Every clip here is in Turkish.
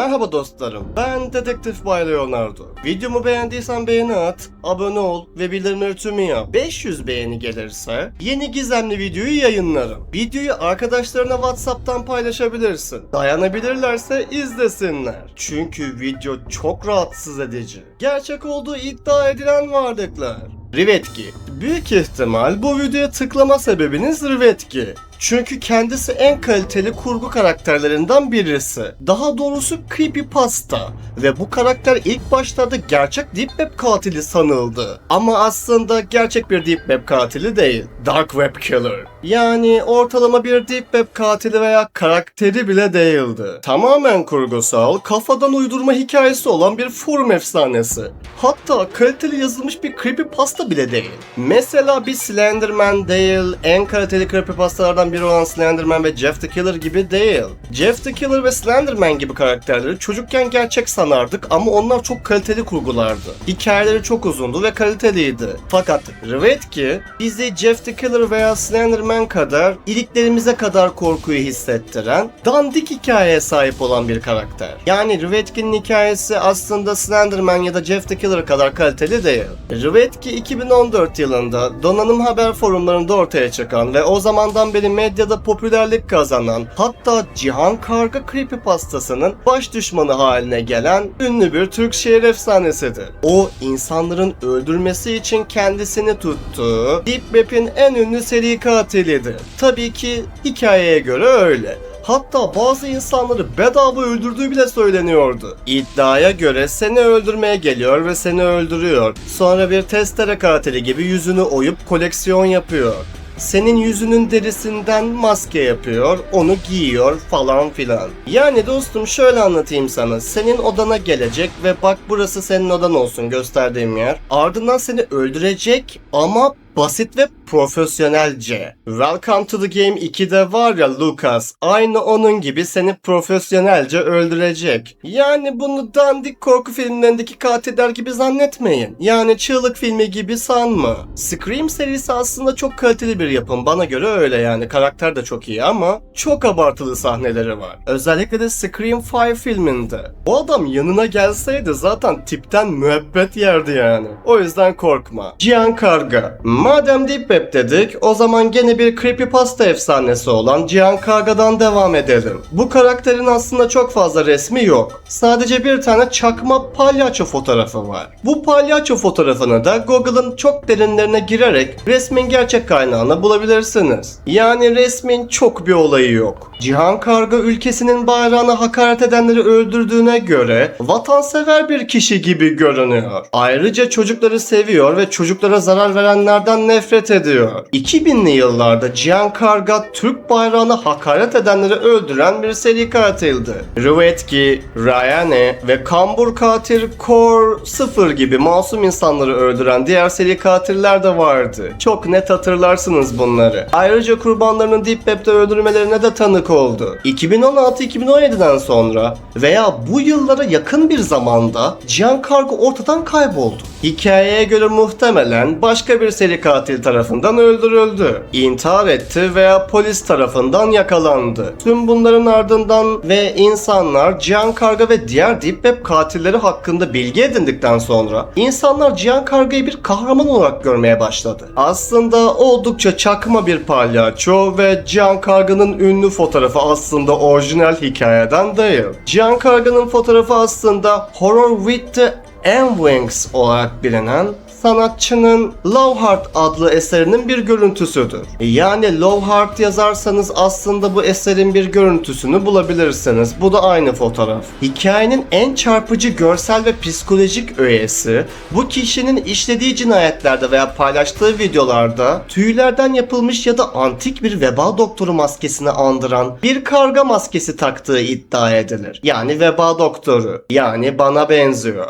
Merhaba dostlarım, ben Dedektif Bay Leonardo. Videomu beğendiysen beğeni at, abone ol ve bildirimleri tüm yap. 500 beğeni gelirse yeni gizemli videoyu yayınlarım. Videoyu arkadaşlarına WhatsApp'tan paylaşabilirsin. Dayanabilirlerse izlesinler. Çünkü video çok rahatsız edici. Gerçek olduğu iddia edilen varlıklar. Rivetki. Büyük ihtimal bu videoya tıklama sebebiniz Rivetki. Çünkü kendisi en kaliteli kurgu karakterlerinden birisi. Daha doğrusu creepypasta. Ve bu karakter ilk başlarda gerçek Deep Web katili sanıldı. Ama aslında gerçek bir Deep Web katili değil. Dark Web Killer. Yani ortalama bir Deep Web katili veya karakteri bile değildi. Tamamen kurgusal, kafadan uydurma hikayesi olan bir forum efsanesi. Hatta kaliteli yazılmış bir creepypasta bile değil. Mesela bir Slenderman değil, en kaliteli creepypastalardan biri olan Slenderman ve Jeff the Killer gibi değil. Jeff the Killer ve Slenderman gibi karakterleri çocukken gerçek sanardık ama onlar çok kaliteli kurgulardı. Hikayeleri çok uzundu ve kaliteliydi. Fakat Rivetki bizi Jeff the Killer veya Slenderman kadar iliklerimize kadar korkuyu hissettiren dandik hikayeye sahip olan bir karakter. Yani Rivetki'nin hikayesi aslında Slenderman ya da Jeff the Killer kadar kaliteli değil. Rivetki 2014 yılında donanım haber forumlarında ortaya çıkan ve o zamandan beri medyada popülerlik kazanan, hatta Cihan Karga creepypastasının baş düşmanı haline gelen ünlü bir Türk şehir efsanesidir. O, insanların öldürmesi için kendisini tuttuğu Deep Web'in en ünlü seri katilidir. Tabii ki hikayeye göre öyle. Hatta bazı insanları bedava öldürdüğü bile söyleniyordu. İddiaya göre seni öldürmeye geliyor ve seni öldürüyor. Sonra bir testere katili gibi yüzünü oyup koleksiyon yapıyor. Senin yüzünün derisinden maske yapıyor, onu giyiyor falan filan. Yani dostum şöyle anlatayım sana. Senin odana gelecek ve bak burası senin odan olsun gösterdiğim yer. Ardından seni öldürecek ama basit ve profesyonelce. Welcome to the Game 2'de var ya Lucas, aynı onun gibi seni profesyonelce öldürecek. Yani bunu dandik korku filmlerindeki katiller gibi zannetmeyin. Yani çığlık filmi gibi sanma. Scream serisi aslında çok kaliteli bir yapım. Bana göre öyle yani. Karakter de çok iyi ama çok abartılı sahneleri var. Özellikle de Scream 5 filminde. O adam yanına gelseydi zaten tipten müebbet yerdi yani. O yüzden korkma. Cihan Karga. Madem Deep Web dedik, o zaman gene bir creepypasta efsanesi olan Cihan Karga'dan devam edelim. Bu karakterin aslında çok fazla resmi yok. Sadece bir tane çakma palyaço fotoğrafı var. Bu palyaço fotoğrafını da Google'ın çok derinlerine girerek resmin gerçek kaynağını bulabilirsiniz. Yani resmin çok bir olayı yok. Cihan Karga ülkesinin bayrağına hakaret edenleri öldürdüğüne göre vatansever bir kişi gibi görünüyor. Ayrıca çocukları seviyor ve çocuklara zarar verenlerden nefret ediyor. 2000'li yıllarda Cihan Karga Türk bayrağına hakaret edenleri öldüren bir seri katildi. Rivetki, Ryane ve kambur katil Core 0 gibi masum insanları öldüren diğer seri katiller de vardı. Çok net hatırlarsınız bunları. Ayrıca kurbanlarının Deep Web'de öldürmelerine de tanık oldu. 2016-2017'den sonra veya bu yıllara yakın bir zamanda Cihan Karga ortadan kayboldu. Hikayeye göre muhtemelen başka bir seri katil tarafından öldürüldü, intihar etti veya polis tarafından yakalandı. Tüm bunların ardından ve insanlar Cihan Karga ve diğer Deep Web katilleri hakkında bilgi edindikten sonra insanlar Cihan Karga'yı bir kahraman olarak görmeye başladı. Aslında oldukça çakma bir palyaço ve Cihan Karga'nın ünlü fotoğrafı aslında orijinal hikayeden değil. Cihan Karga'nın fotoğrafı aslında Horror with the Wings olarak bilinen sanatçının Love Heart adlı eserinin bir görüntüsüdür. Yani Love Heart yazarsanız aslında bu eserin bir görüntüsünü bulabilirsiniz. Bu da aynı fotoğraf. Hikayenin en çarpıcı görsel ve psikolojik öğesi bu kişinin işlediği cinayetlerde veya paylaştığı videolarda tüylerden yapılmış ya da antik bir veba doktoru maskesini andıran bir karga maskesi taktığı iddia edilir. Yani veba doktoru. Yani bana benziyor.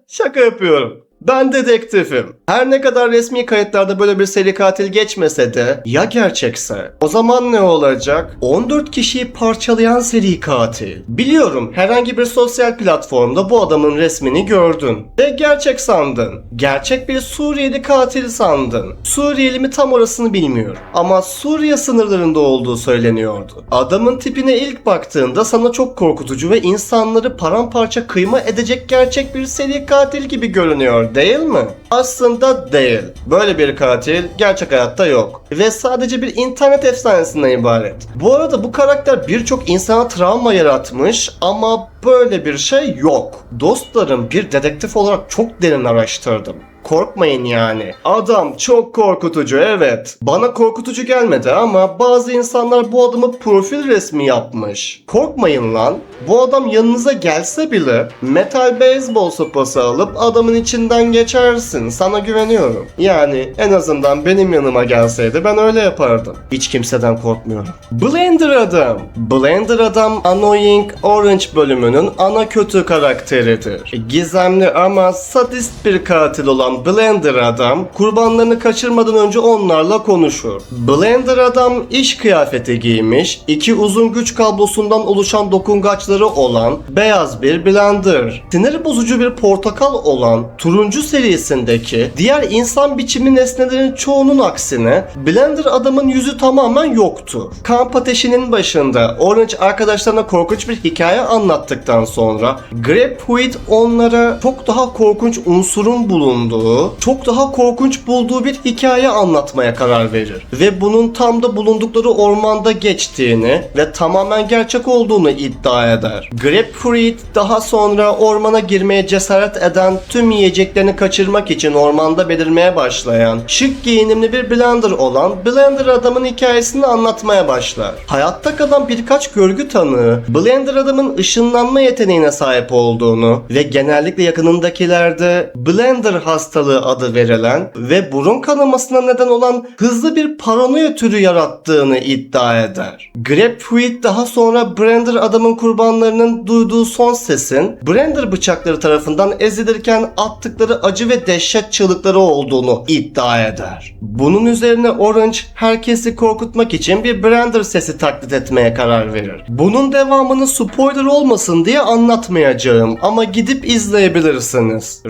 Şaka yapıyorum. Ben dedektifim. Her ne kadar resmi kayıtlarda böyle bir seri katil geçmese de ya gerçekse? O zaman ne olacak? 14 kişiyi parçalayan seri katil. Biliyorum, herhangi bir sosyal platformda bu adamın resmini gördün ve gerçek sandın. Gerçek bir Suriyeli katil sandın. Suriyeli mi tam orasını bilmiyorum ama Suriye sınırlarında olduğu söyleniyordu. Adamın tipine ilk baktığında sana çok korkutucu ve insanları paramparça kıyma edecek gerçek bir seri katil gibi görünüyor, değil mi? Aslında değil. Böyle bir katil gerçek hayatta yok. Ve sadece bir internet efsanesinden ibaret. Bu arada bu karakter birçok insana travma yaratmış ama böyle bir şey yok. Dostlarım, bir dedektif olarak çok derin araştırdım. Korkmayın yani. Adam çok korkutucu, evet. Bana korkutucu gelmedi ama bazı insanlar bu adamı profil resmi yapmış. Korkmayın lan. Bu adam yanınıza gelse bile metal beyzbol sopası alıp adamın içinden geçersin. Sana güveniyorum. Yani en azından benim yanıma gelseydi ben öyle yapardım. Hiç kimseden korkmuyorum. Blender Adam. Blender Adam Annoying Orange bölümünün ana kötü karakteridir. Gizemli ama sadist bir katil olan Blender Adam kurbanlarını kaçırmadan önce onlarla konuşur. Blender Adam iş kıyafeti giymiş, iki uzun güç kablosundan oluşan dokungaçları olan beyaz bir blender. Sinir bozucu bir portakal olan turuncu serisindeki diğer insan biçimi nesnelerin çoğunun aksine Blender Adam'ın yüzü tamamen yoktu. Kamp ateşinin başında Orange arkadaşlarına korkunç bir hikaye anlattıktan sonra Grapefruit onlara çok daha korkunç unsurun bulunduğu, çok daha korkunç bulduğu bir hikaye anlatmaya karar verir. Ve bunun tam da bulundukları ormanda geçtiğini ve tamamen gerçek olduğunu iddia eder. Grapefruit daha sonra ormana girmeye cesaret eden tüm yiyeceklerini kaçırmak için ormanda belirmeye başlayan şık giyinimli bir blender olan Blender Adam'ın hikayesini anlatmaya başlar. Hayatta kalan birkaç görgü tanığı Blender Adam'ın ışınlanma yeteneğine sahip olduğunu ve genellikle yakınındakilerde Blender hastalığı adı verilen ve burun kanamasına neden olan hızlı bir paranoya türü yarattığını iddia eder. Grapefruit daha sonra Blender Adam'ın kurbanlarının duyduğu son sesin Blender bıçakları tarafından ezilirken attıkları acı ve dehşet çığlıkları olduğunu iddia eder. Bunun üzerine Orange herkesi korkutmak için bir Blender sesi taklit etmeye karar verir. Bunun devamını spoiler olmasın diye anlatmayacağım ama gidip izleyebilirsiniz.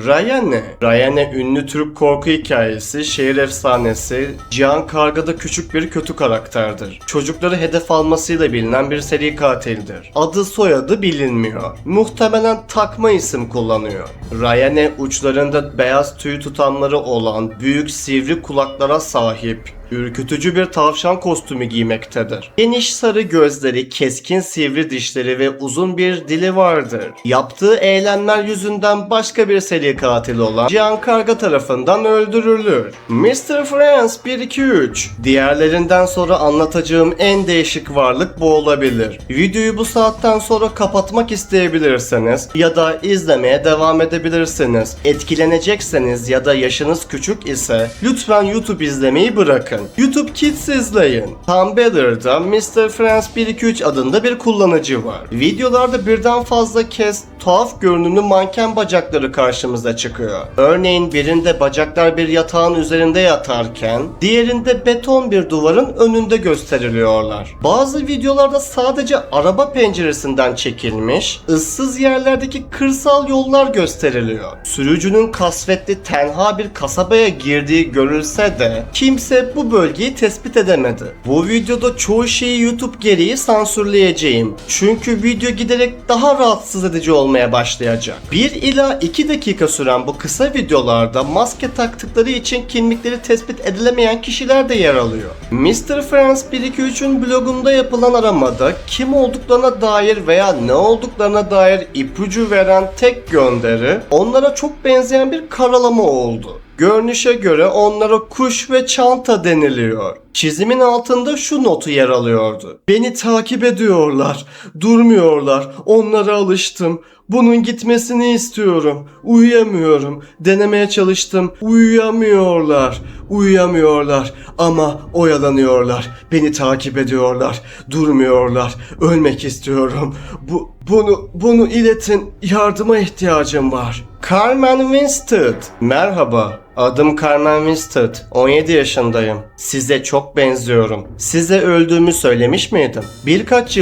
Ryane ünlü Türk korku hikayesi, şehir efsanesi, Cihan Karga'da küçük bir kötü karakterdir. Çocukları hedef almasıyla bilinen bir seri katildir. Adı soyadı bilinmiyor. Muhtemelen takma isim kullanıyor. Ryane uçlarında beyaz tüy tutamları olan büyük sivri kulaklara sahip, ürkütücü bir tavşan kostümü giymektedir. Geniş sarı gözleri, keskin sivri dişleri ve uzun bir dili vardır. Yaptığı eylemler yüzünden başka bir seri katil olan Cihan Karga tarafından öldürülür. Mr. France 1-2-3. Diğerlerinden sonra anlatacağım en değişik varlık bu olabilir. Videoyu bu saatten sonra kapatmak isteyebilirsiniz ya da izlemeye devam edebilirsiniz. Etkilenecekseniz ya da yaşınız küçük ise lütfen YouTube izlemeyi bırakın. YouTube Kids izleyin. Tumblr'da Mr. France 1-2-3 adında bir kullanıcı var. Videolarda birden fazla kez tuhaf görünümlü manken bacakları karşımıza çıkıyor. Örneğin birinde bacaklar bir yatağın üzerinde yatarken diğerinde beton bir duvarın önünde gösteriliyorlar. Bazı videolarda sadece araba penceresinden çekilmiş, ıssız yerlerdeki kırsal yollar gösteriliyor. Sürücünün kasvetli tenha bir kasabaya girdiği görülse de kimse bu bölgeyi tespit edemedi. Bu videoda çoğu şeyi YouTube gereği sansürleyeceğim. Çünkü video giderek daha rahatsız edici olmaya başlayacak. 1 ila 2 dakika süren bu kısa videolarda maske taktıkları için kimlikleri tespit edilemeyen kişiler de yer alıyor. Mr. France 1-2-3'ün blogunda yapılan aramada kim olduklarına dair veya ne olduklarına dair ipucu veren tek gönderi onlara çok benzeyen bir karalama oldu. Görünüşe göre onlara kuş ve çanta deniliyor. Çizimin altında şu notu yer alıyordu. Beni takip ediyorlar, durmuyorlar, onlara alıştım. Bunun gitmesini istiyorum. Uyuyamıyorum. Denemeye çalıştım. Uyuyamıyorlar ama oyalanıyorlar. Beni takip ediyorlar. Durmuyorlar. Ölmek istiyorum. Bunu iletin. Yardıma ihtiyacım var. Carmen Winstead. Merhaba. Adım Carmen Winstead. 17 yaşındayım. Size çok benziyorum. Size öldüğümü söylemiş miydim? Birkaç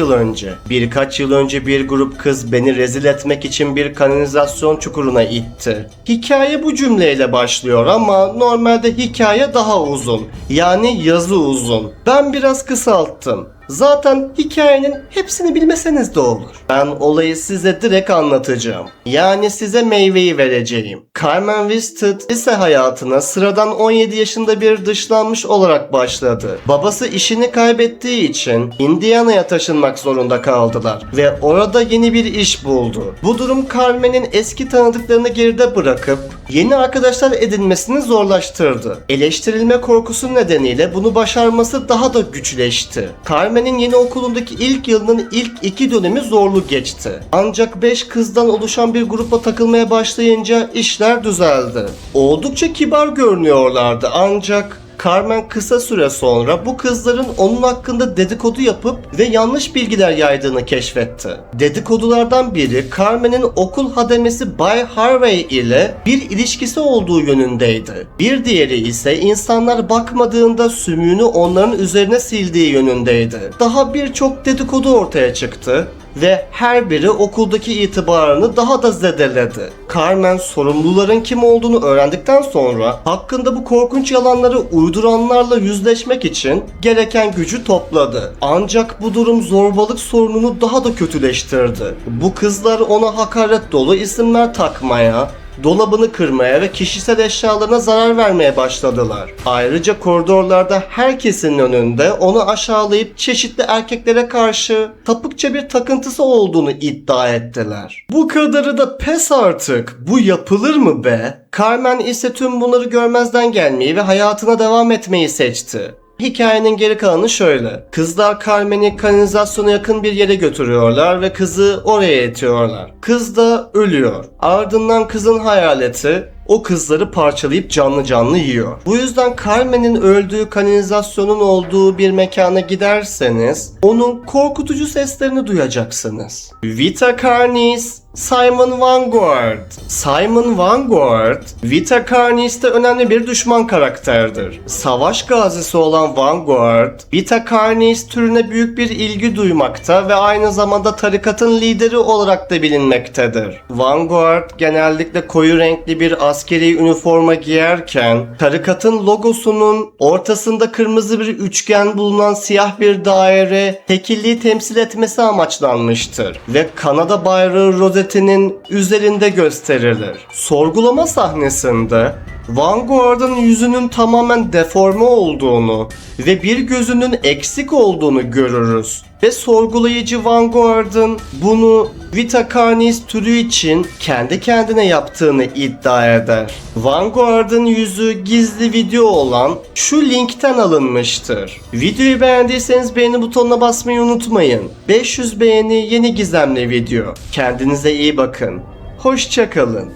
yıl önce bir grup kız beni rezil etmek için bir kanalizasyon çukuruna itti. Hikaye bu cümleyle başlıyor ama normalde hikaye daha uzun. Yani yazı uzun. Ben biraz kısalttım. Zaten hikayenin hepsini bilmeseniz de olur. Ben olayı size direkt anlatacağım. Yani size meyveyi vereceğim. Carmen Winstead lise hayatına sıradan 17 yaşında bir dışlanmış olarak başladı. Babası işini kaybettiği için Indiana'ya taşınmak zorunda kaldılar ve orada yeni bir iş buldu. Bu durum Carmen'in eski tanıdıklarını geride bırakıp yeni arkadaşlar edinmesini zorlaştırdı. Eleştirilme korkusu nedeniyle bunu başarması daha da güçleşti. Carmen'in yeni okulundaki ilk yılının ilk 2 dönemi zorlu geçti. Ancak 5 kızdan oluşan bir grupa takılmaya başlayınca işler düzeldi. Oldukça kibar görünüyorlardı ancak Carmen kısa süre sonra bu kızların onun hakkında dedikodu yapıp ve yanlış bilgiler yaydığını keşfetti. Dedikodulardan biri Carmen'in okul hademesi Bay Harvey ile bir ilişkisi olduğu yönündeydi. Bir diğeri ise insanlar bakmadığında sümüğünü onların üzerine sildiği yönündeydi. Daha birçok dedikodu ortaya çıktı ve her biri okuldaki itibarını daha da zedeledi. Carmen sorumluların kim olduğunu öğrendikten sonra hakkında bu korkunç yalanları uyduranlarla yüzleşmek için gereken gücü topladı. Ancak bu durum zorbalık sorununu daha da kötüleştirdi. Bu kızlar ona hakaret dolu isimler takmaya, dolabını kırmaya ve kişisel eşyalarına zarar vermeye başladılar. Ayrıca koridorlarda herkesin önünde onu aşağılayıp çeşitli erkeklere karşı sapıkça bir takıntısı olduğunu iddia ettiler. Bu kadarı da pes artık. Bu yapılır mı be? Carmen ise tüm bunları görmezden gelmeyi ve hayatına devam etmeyi seçti. Hikayenin geri kalanı şöyle. Kızlar Carmen'i kanalizasyona yakın bir yere götürüyorlar ve kızı oraya itiyorlar. Kız da ölüyor. Ardından kızın hayaleti o kızları parçalayıp canlı canlı yiyor. Bu yüzden Carmen'in öldüğü kanalizasyonun olduğu bir mekana giderseniz onun korkutucu seslerini duyacaksınız. Vita Carnis, Simon Vanguard. Simon Vanguard, Vita Carnis'te önemli bir düşman karakterdir. Savaş gazisi olan Vanguard, Vita Carnis türüne büyük bir ilgi duymakta ve aynı zamanda tarikatın lideri olarak da bilinmektedir. Vanguard genellikle koyu renkli bir askeri üniforma giyerken, tarikatın logosunun ortasında kırmızı bir üçgen bulunan siyah bir daire tekilliği temsil etmesi amaçlanmıştır ve Kanada bayrağı rozetinin üzerinde gösterilir. Sorgulama sahnesinde Vanguard'ın yüzünün tamamen deforme olduğunu ve bir gözünün eksik olduğunu görürüz. Ve sorgulayıcı Vanguard'ın bunu Vita Carnis türü için kendi kendine yaptığını iddia eder. Vanguard'ın yüzü gizli video olan şu linkten alınmıştır. Videoyu beğendiyseniz beğeni butonuna basmayı unutmayın. 500 beğeni yeni gizemli video. Kendinize iyi bakın. Hoşça kalın.